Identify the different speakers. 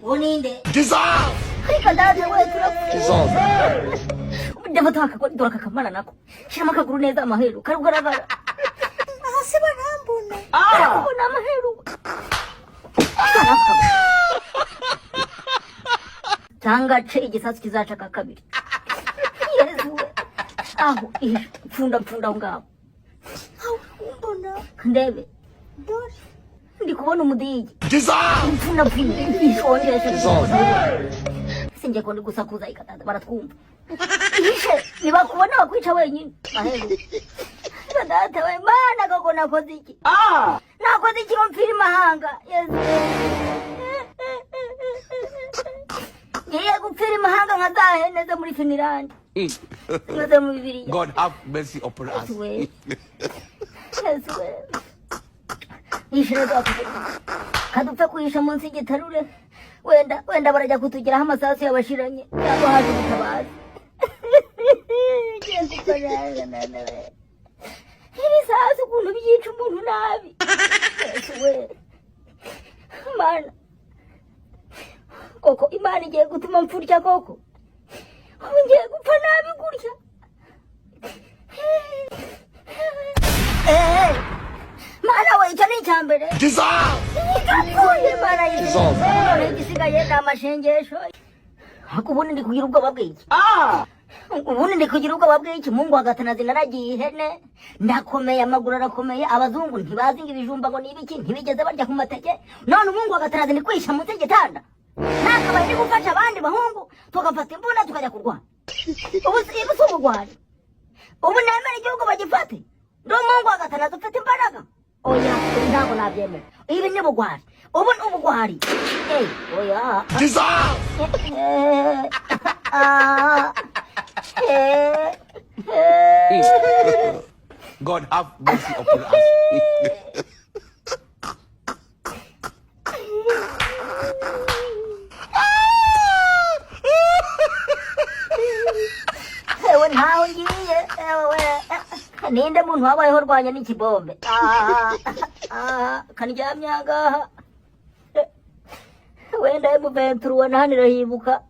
Speaker 1: Uninde.
Speaker 2: Dissolve.
Speaker 1: Kadaje wetu.
Speaker 2: Dissolve.
Speaker 1: Ndavataka kwa ndora kakamana nako. Shama kaguru neza amaheru. Karugaragara.
Speaker 3: Siba nambona.
Speaker 1: Kubona amaheru. Tanga ce igisatsi kizacaka kabiri. Yesu. Aho pfunda ngabo.
Speaker 3: Mbona.
Speaker 1: Ndebe.
Speaker 3: Dori.
Speaker 1: Ndi kubona umudigi.
Speaker 2: Dissolve.
Speaker 1: Pfunda ishonje.
Speaker 2: Dissolve.
Speaker 1: Sinje ko ndi gusakuza ikatanda baratwumva. Nibakubona bakwica wenyine. Maheru. Data we mana koko nakoze iki? Nakoze iki mfiri mahanga? Yesu. Ngiye gupfira mahanga nkazahe neza muri Finland. Nkaza mu Bibiliya.
Speaker 2: God have mercy upon us.
Speaker 1: Yesu we. Ishire bakubona. Kadupfa kuyisha munsi gitarure. Wenda barajya kutugiraho amasasu yabashiranye. Cyangwa haje gutabaza. Yesu karaga nanawe. Hili sasa kuntu byica umuntu nabi. Yesu we. Mana. Koko Imana igiye gutuma mpfurya koko. Ngiye gupfa nabi gurya. Mana we cyane cyambere.
Speaker 2: Dissolve.
Speaker 1: Dissolve. Igisigaye n'amashengesho. Hakubona ndi kugira ubwoba bw'iki? Ubundi ndi kugira ubwoba bw'iki? Mungu agatanazi naragiye ihene. Ndakomeye amaguru arakomeye. Abazungu ntibazi ngo ibijumba ngo nibiki, ntibigeze barya ku mateke. None Mungu agatanazi ni kwisha mu gitanda. Nakabaye ndi gufasha abandi bahungu tugafata imbunda tukajya kurwana. Ubu si ubugwari. Ubu nemera igihugu bagifate. Ndo Mungu agatanazi ufite imbaraga. Oya, ntabwo nabyemera. Ibi ni ubugwari. Ubu ni ubugwari. Oya.
Speaker 2: Dissolve. God have mercy upon us.
Speaker 1: Ewe ntaho ngiye. Ninde muntu wabayeho rwanya n'ikibombe. Kandyamye ngaha. Wenda mu Ventura wananira hibuka.